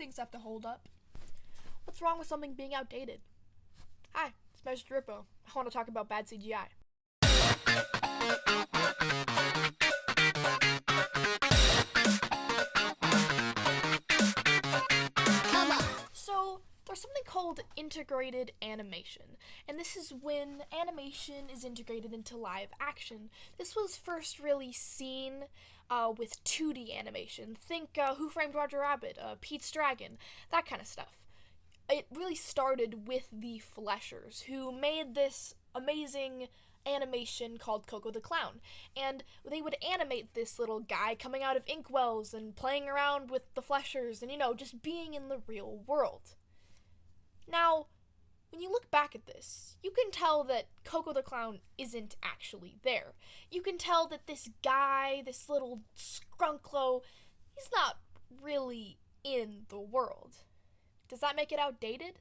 things have to hold up. What's wrong with something being outdated? Hi, it's Measure Rippo. I want to talk about bad CGI. So, there's something called integrated animation, and this is when animation is integrated into live action. This was first really seen with 2D animation. Think Who Framed Roger Rabbit, Pete's Dragon, that kind of stuff. It really started with the Fleshers, who made this amazing animation called Coco the Clown, and they would animate this little guy coming out of inkwells and playing around with the Fleshers and, just being in the real world. Now, when you look back at this, you can tell that Coco the Clown isn't actually there. You can tell that this guy, this little scrunklo, he's not really in the world. Does that make it outdated?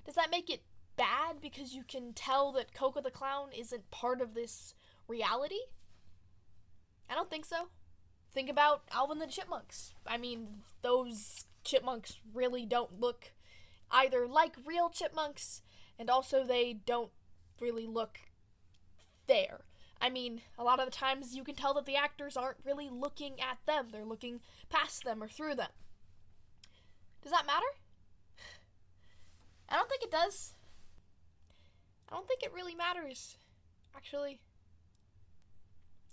Does that make it bad because you can tell that Coco the Clown isn't part of this reality? I don't think so. Think about Alvin the Chipmunks. I mean, those chipmunks really don't look either like real chipmunks, and also they don't really look there. I mean, a lot of the times you can tell that the actors aren't really looking at them. They're looking past them or through them. Does that matter? I don't think it does. I don't think it really matters, actually.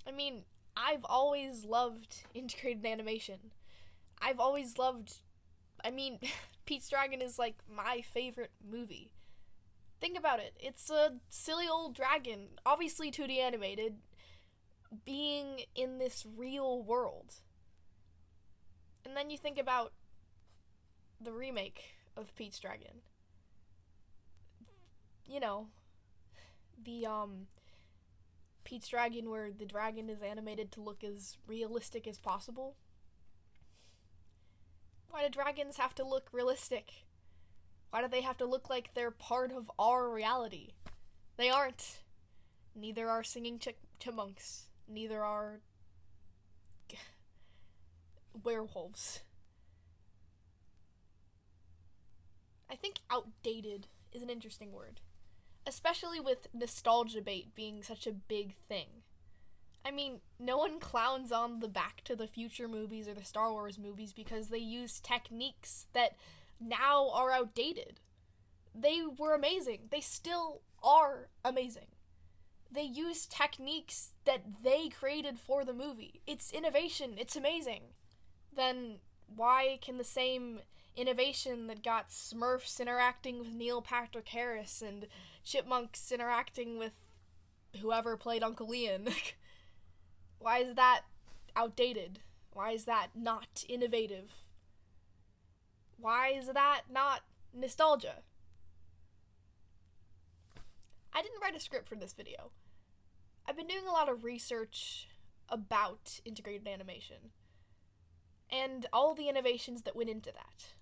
I mean, I've always loved integrated animation. I've always loved, Pete's Dragon is like my favorite movie. Think about it. It's a silly old dragon, obviously 2D animated, being in this real world. And then you think about the remake of Pete's Dragon. The Pete's Dragon where the dragon is animated to look as realistic as possible. Why do dragons have to look realistic? Why do they have to look like they're part of our reality? They aren't. Neither are singing chipmunks. Neither are werewolves. I think outdated is an interesting word, especially with nostalgia bait being such a big thing. I mean, no one clowns on the Back to the Future movies or the Star Wars movies because they use techniques that now are outdated. They were amazing. They still are amazing. They use techniques that they created for the movie. It's innovation. It's amazing. Then why can the same innovation that got Smurfs interacting with Neil Patrick Harris and Chipmunks interacting with whoever played Uncle Ian, why is that outdated? Why is that not innovative? Why is that not nostalgia? I didn't write a script for this video. I've been doing a lot of research about integrated animation and all the innovations that went into that.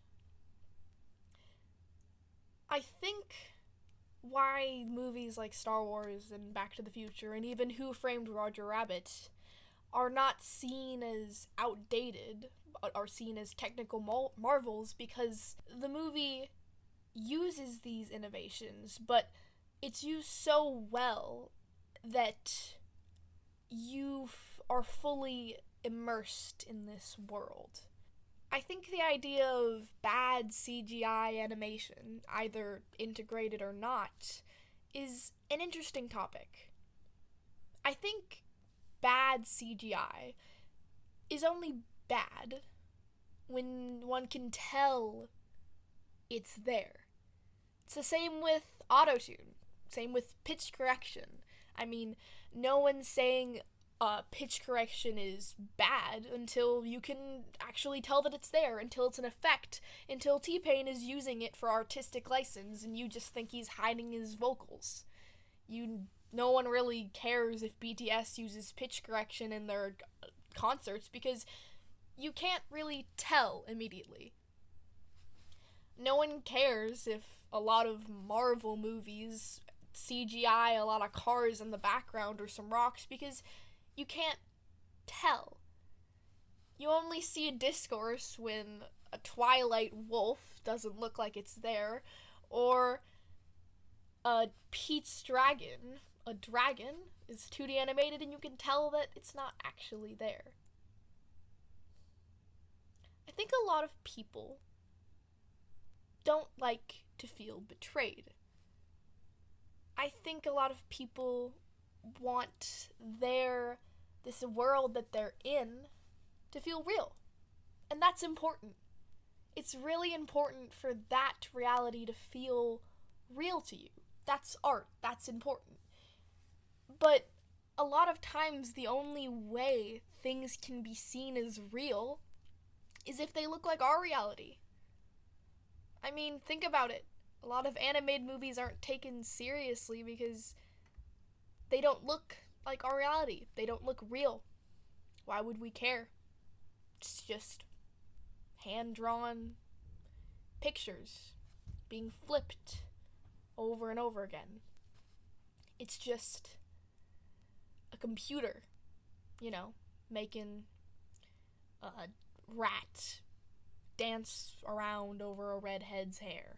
I think why movies like Star Wars and Back to the Future and even Who Framed Roger Rabbit are not seen as outdated, but are seen as technical marvels, because the movie uses these innovations, but it's used so well that you are fully immersed in this world. I think the idea of bad CGI animation, either integrated or not, is an interesting topic. I think bad CGI is only bad when one can tell it's there. It's the same with autotune, same with pitch correction. I mean, no one's saying pitch correction is bad until you can actually tell that it's there, until it's an effect, until T-Pain is using it for artistic license and you just think he's hiding his vocals. No one really cares if BTS uses pitch correction in their concerts because you can't really tell immediately. No one cares if a lot of Marvel movies CGI a lot of cars in the background or some rocks because you can't tell. You only see a discourse when a Twilight wolf doesn't look like it's there, or a Pete's dragon, a dragon, is 2D animated and you can tell that it's not actually there. I think a lot of people don't like to feel betrayed. I think a lot of people want this world that they're in to feel real. And that's important. It's really important for that reality to feel real to you. That's art. That's important. But a lot of times the only way things can be seen as real is if they look like our reality. I mean, think about it. A lot of animated movies aren't taken seriously because they don't look like our reality. They don't look real. Why would we care? It's just hand-drawn pictures being flipped over and over again. It's just a computer, making a rat dance around over a redhead's hair.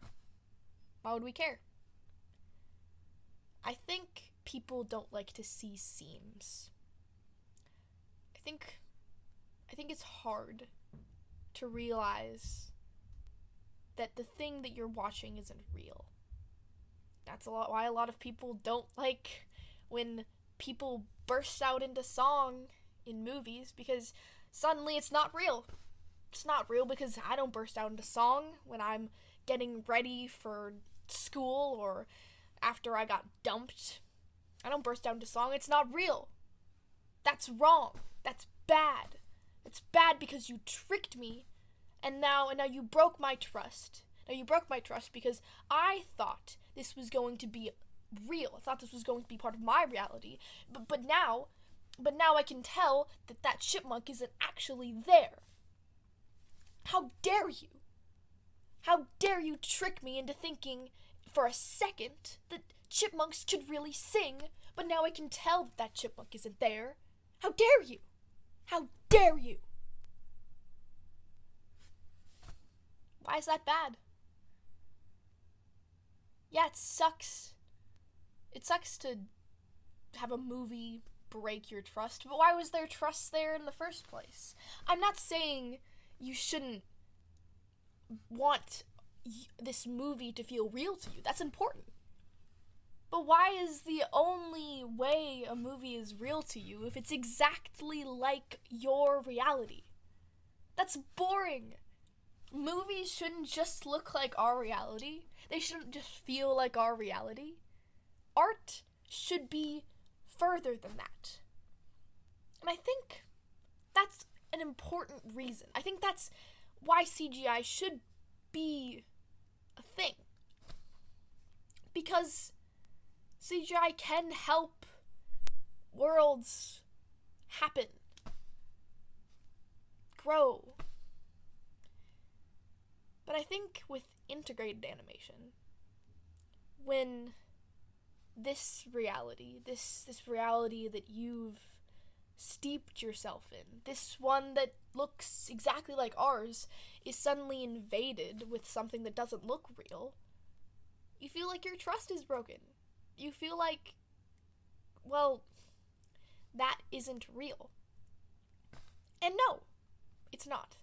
Why would we care? I think people don't like to see seams. I think it's hard to realize that the thing that you're watching isn't real. That's why a lot of people don't like when people burst out into song in movies, because suddenly it's not real. It's not real because I don't burst out into song when I'm getting ready for school or after I got dumped. I don't burst out into song. It's not real. That's wrong. That's bad. It's bad because you tricked me, and now you broke my trust. Now you broke my trust because I thought this was going to be real. I thought this was going to be part of my reality. But now I can tell that chipmunk isn't actually there. How dare you? How dare you trick me into thinking for a second that chipmunks could really sing, but now I can tell that chipmunk isn't there. How dare you? How dare you? Why is that bad? Yeah, it sucks. It sucks to have a movie break your trust, but why was there trust there in the first place? I'm not saying you shouldn't want this movie to feel real to you. That's important. But why is the only way a movie is real to you if it's exactly like your reality? That's boring. Movies shouldn't just look like our reality. They shouldn't just feel like our reality. Art should be further than that. And I think that's an important reason. I think that's why CGI should be a thing. Because CGI can help worlds happen, grow. But I think with integrated animation, when this reality that you've steeped yourself in, this one that looks exactly like ours, is suddenly invaded with something that doesn't look real, you feel like your trust is broken. You feel like, well, that isn't real. And no, it's not.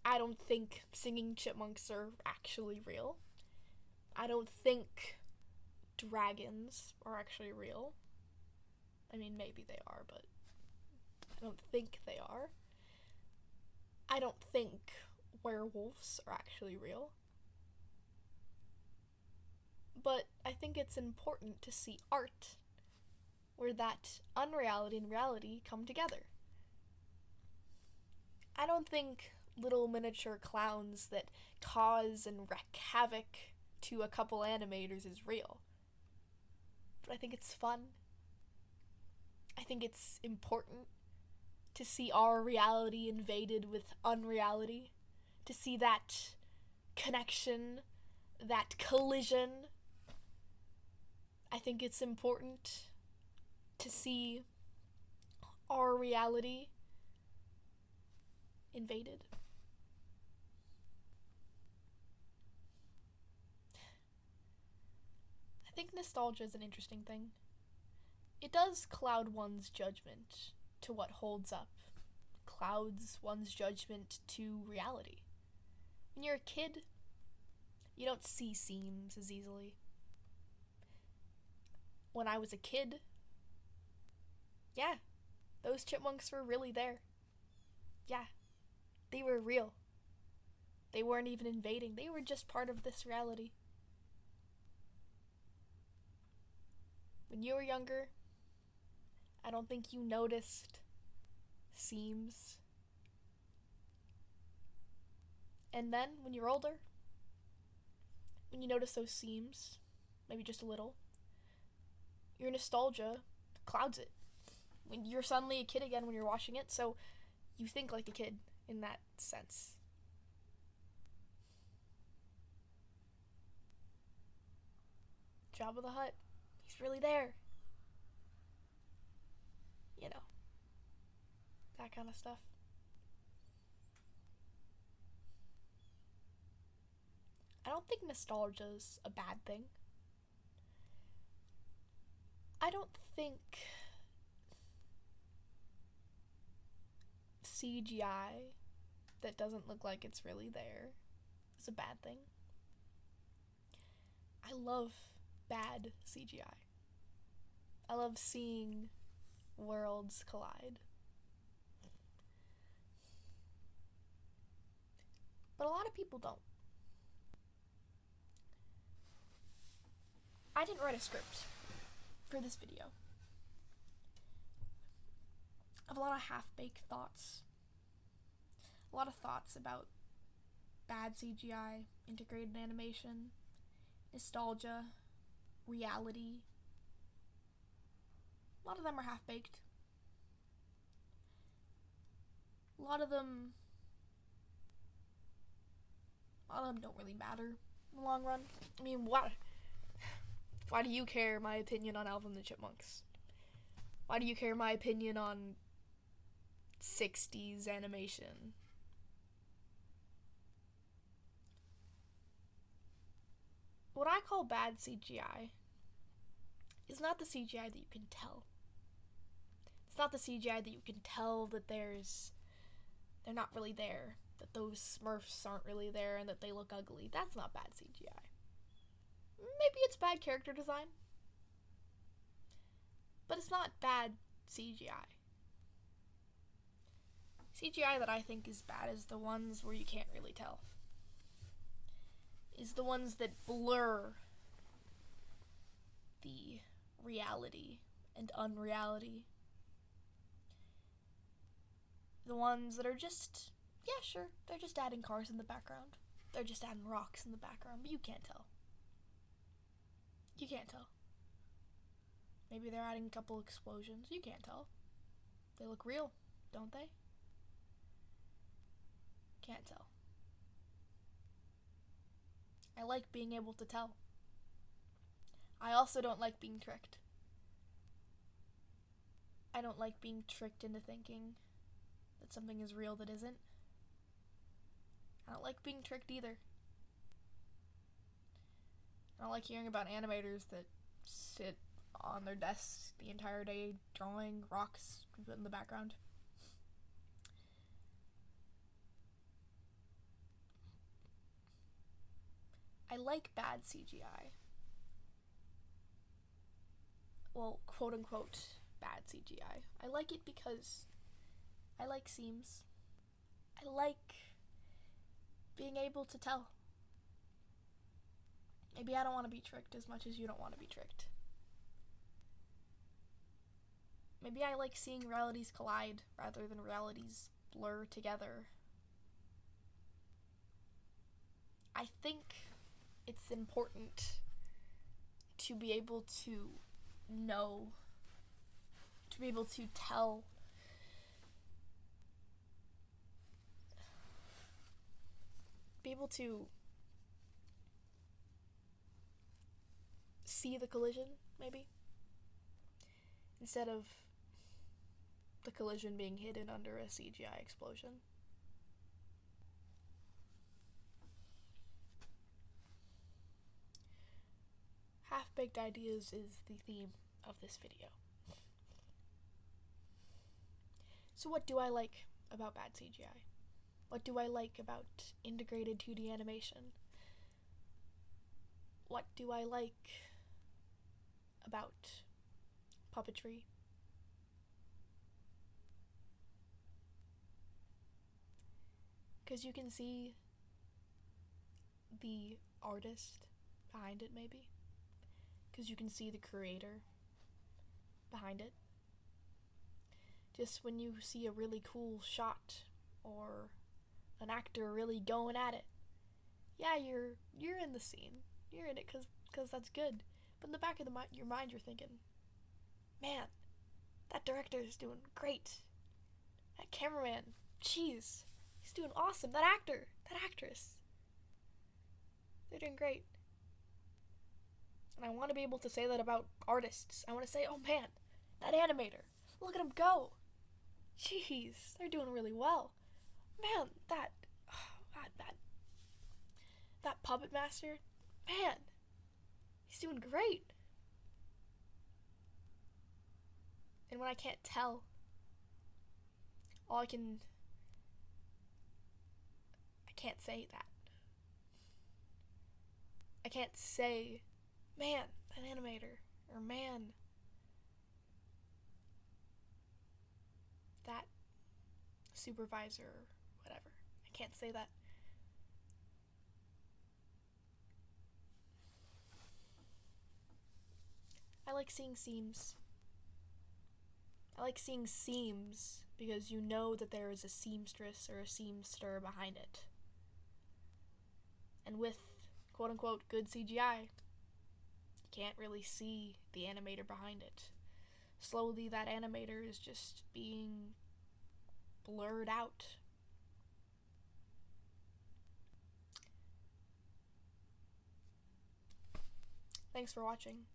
I don't think singing chipmunks are actually real. I don't think dragons are actually real. I mean, maybe they are, but I don't think they are. I don't think werewolves are actually real. But I think it's important to see art where that unreality and reality come together. I don't think little miniature clowns that cause and wreak havoc to a couple animators is real. But I think it's fun. I think it's important to see our reality invaded with unreality, to see that connection, that collision. I think it's important to see our reality invaded. I think nostalgia is an interesting thing. It does cloud one's judgment to what holds up, clouds one's judgment to reality. When you're a kid, you don't see seams as easily. When I was a kid, yeah, those chipmunks were really there. Yeah, they were real. They weren't even invading, they were just part of this reality. When you were younger, I don't think you noticed seams. And then, when you're older, when you notice those seams, maybe just a little, your nostalgia clouds it. When you're suddenly a kid again when you're watching it, so you think like a kid in that sense. Jabba the Hutt, he's really there. You know, that kind of stuff. I don't think nostalgia's a bad thing. I don't think CGI that doesn't look like it's really there is a bad thing. I love bad CGI. I love seeing worlds collide. But a lot of people don't. I didn't write a script for this video. I have a lot of half-baked thoughts. A lot of thoughts about bad CGI, integrated animation, nostalgia, reality. A lot of them are half-baked. A lot of them don't really matter in the long run. I mean, why do you care my opinion on Alvin the Chipmunks? Why do you care my opinion on 60s animation? What I call bad CGI is not the CGI that you can tell. It's not the CGI that you can tell that they're not really there, that those Smurfs aren't really there and that they look ugly. That's not bad CGI. Maybe it's bad character design, but it's not bad CGI. CGI that I think is bad is the ones where you can't really tell. Is the ones that blur the reality and unreality. The ones that are just, yeah, sure, they're just adding cars in the background. They're just adding rocks in the background, but you can't tell. You can't tell. Maybe they're adding a couple explosions. You can't tell. They look real, don't they? Can't tell. I like being able to tell. I also don't like being tricked. I don't like being tricked into thinking that something is real that isn't. I don't like being tricked either. I don't like hearing about animators that sit on their desks the entire day drawing rocks in the background. I like bad CGI. Well, quote unquote, bad CGI. I like it because I like seams. I like being able to tell. Maybe I don't want to be tricked as much as you don't want to be tricked. Maybe I like seeing realities collide rather than realities blur together. I think it's important to be able to know, to be able to tell, be able to see the collision, maybe, instead of the collision being hidden under a CGI explosion. Half-baked ideas is the theme of this video. So what do I like about bad CGI? What do I like about integrated 2D animation? What do I like about puppetry? Because you can see the artist behind it, maybe. Because you can see the creator behind it. Just when you see a really cool shot or an actor really going at it, yeah, you're in the scene. You're in it because that's good. But in the back of your mind, you're thinking, man, that director is doing great. That cameraman, jeez, he's doing awesome. That actor, that actress, they're doing great. And I want to be able to say that about artists. I want to say, oh man, that animator, look at him go. Jeez, they're doing really well. Man, that puppet master, man, he's doing great. And when I can't tell, I can't say that. I can't say, man, that animator, or man, that supervisor, or whatever. I can't say that. I like seeing seams. I like seeing seams because you know that there is a seamstress or a seamster behind it. And with quote-unquote good CGI, you can't really see the animator behind it. Slowly that animator is just being blurred out. Thanks for watching.